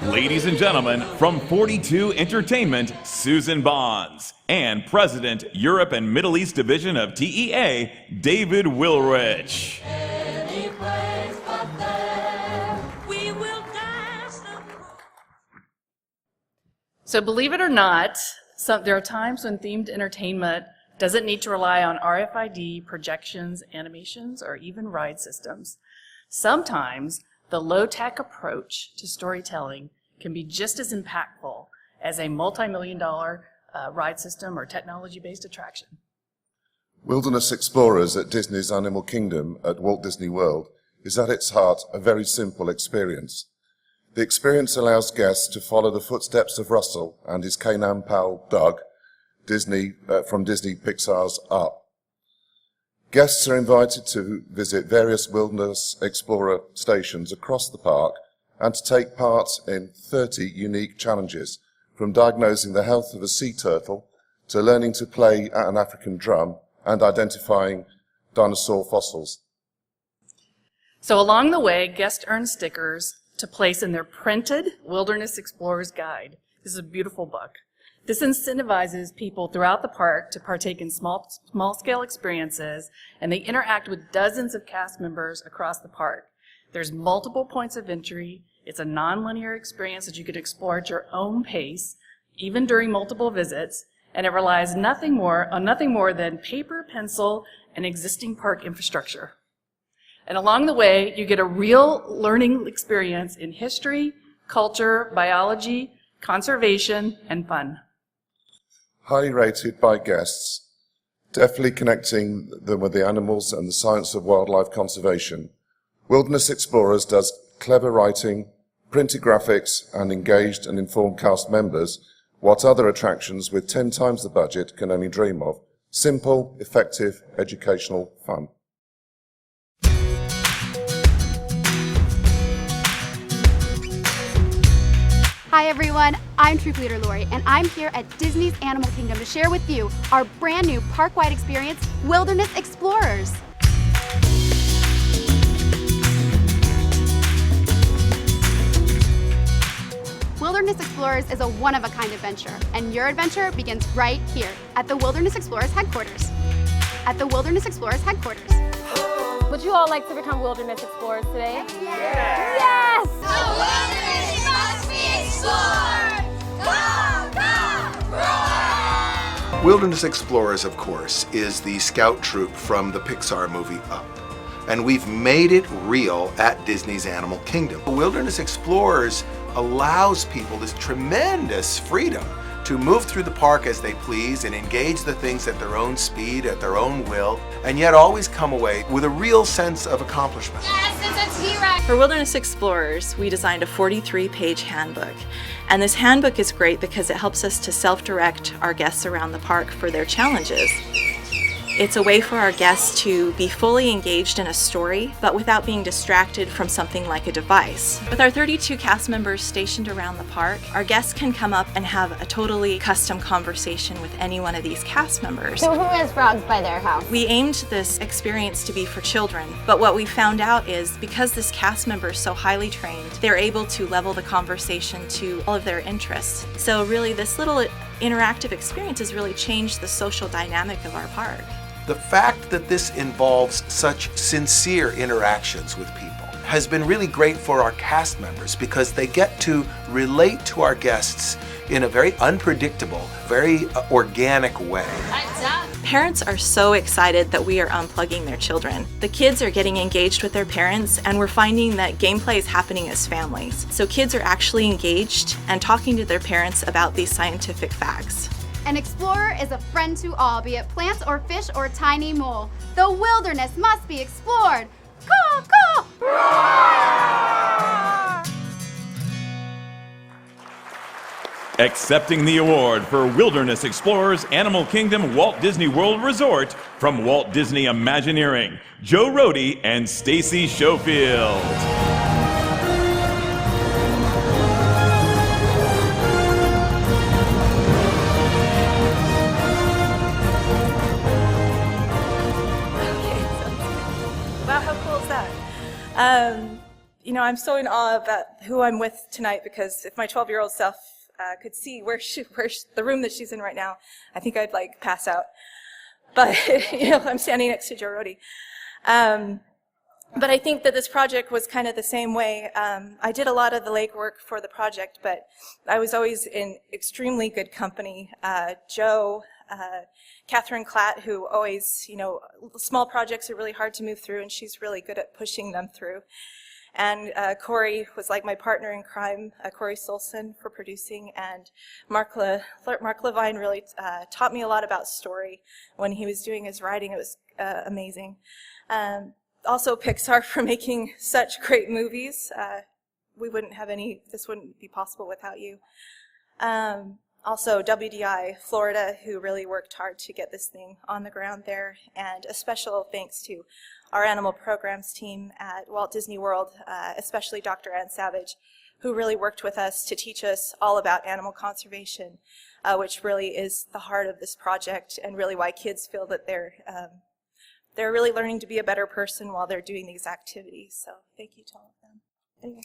Ladies and gentlemen, from 42 Entertainment, Susan Bonds, and President, Europe and Middle East Division of TEA, David Wilrich. So believe it or not, there are times when themed entertainment doesn't need to rely on RFID, projections, animations, or even ride systems. Sometimes the low-tech approach to storytelling can be just as impactful as a multi-million-dollar ride system or technology-based attraction. Wilderness Explorers at Disney's Animal Kingdom at Walt Disney World is at its heart a very simple experience. The experience allows guests to follow the footsteps of Russell and his canine pal Doug, from Disney Pixar's Up. Guests are invited to visit various Wilderness Explorer stations across the park and to take part in 30 unique challenges, from diagnosing the health of a sea turtle to learning to play at an African drum and identifying dinosaur fossils. So along the way, guests earn stickers to place in their printed Wilderness Explorer's Guide. This is a beautiful book. This incentivizes people throughout the park to partake in small-scale experiences, and they interact with dozens of cast members across the park. There's multiple points of entry. It's a non-linear experience that you could explore at your own pace, even during multiple visits, and it relies on nothing more than paper, pencil, and existing park infrastructure. And along the way, you get a real learning experience in history, culture, biology, conservation, and fun. Highly rated by guests, deftly connecting them with the animals and the science of wildlife conservation, Wilderness Explorers does clever writing, printed graphics, and engaged and informed cast members what other attractions with 10 times the budget can only dream of. Simple, effective, educational fun. Hi everyone, I'm Troop Leader Lori, and I'm here at Disney's Animal Kingdom to share with you our brand new park-wide experience, Wilderness Explorers. Wilderness Explorers is a one-of-a-kind adventure, and your adventure begins right here at the Wilderness Explorers headquarters. At the Wilderness Explorers headquarters. Would you all like to become Wilderness Explorers today? Yes! Yes! The wilderness must be explored! Go, go, roar! Wilderness Explorers, of course, is the scout troop from the Pixar movie Up. And we've made it real at Disney's Animal Kingdom. Wilderness Explorers allows people this tremendous freedom to move through the park as they please and engage the things at their own speed, at their own will, and yet always come away with a real sense of accomplishment. Yes, it's a T-Rex! For Wilderness Explorers, we designed a 43-page handbook. And this handbook is great because it helps us to self-direct our guests around the park for their challenges. It's a way for our guests to be fully engaged in a story, but without being distracted from something like a device. With our 32 cast members stationed around the park, our guests can come up and have a totally custom conversation with any one of these cast members. So who has frogs by their house? We aimed this experience to be for children, but what we found out is because this cast member is so highly trained, they're able to level the conversation to all of their interests. So really, this little interactive experience has really changed the social dynamic of our park. The fact that this involves such sincere interactions with people has been really great for our cast members because they get to relate to our guests in a very unpredictable, very organic way. Parents are so excited that we are unplugging their children. The kids are getting engaged with their parents, and we're finding that gameplay is happening as families. So kids are actually engaged and talking to their parents about these scientific facts. An explorer is a friend to all, be it plants or fish or tiny mole. The wilderness must be explored. Caw, caw! Accepting the award for Wilderness Explorers Animal Kingdom Walt Disney World Resort from Walt Disney Imagineering, Joe Rohde and Stacy Schofield. I'm so in awe of who I'm with tonight, because if my 12-year-old self could see the room that she's in right now, I think I'd like pass out. But I'm standing next to Joe Rohde. But I think that this project was kind of the same way. I did a lot of the legwork for the project, but I was always in extremely good company. Joe, Catherine Klatt, who always, small projects are really hard to move through, and she's really good at pushing them through. And Corey was like my partner in crime, Corey Solson for producing, and Mark Levine really taught me a lot about story when he was doing his writing. It was amazing. Also Pixar for making such great movies. This wouldn't be possible without you. Also WDI Florida, who really worked hard to get this thing on the ground there. And a special thanks to our animal programs team at Walt Disney World, especially Dr. Ann Savage, who really worked with us to teach us all about animal conservation, which really is the heart of this project, and really why kids feel that they're really learning to be a better person while they're doing these activities. So thank you to all of them. Anyway.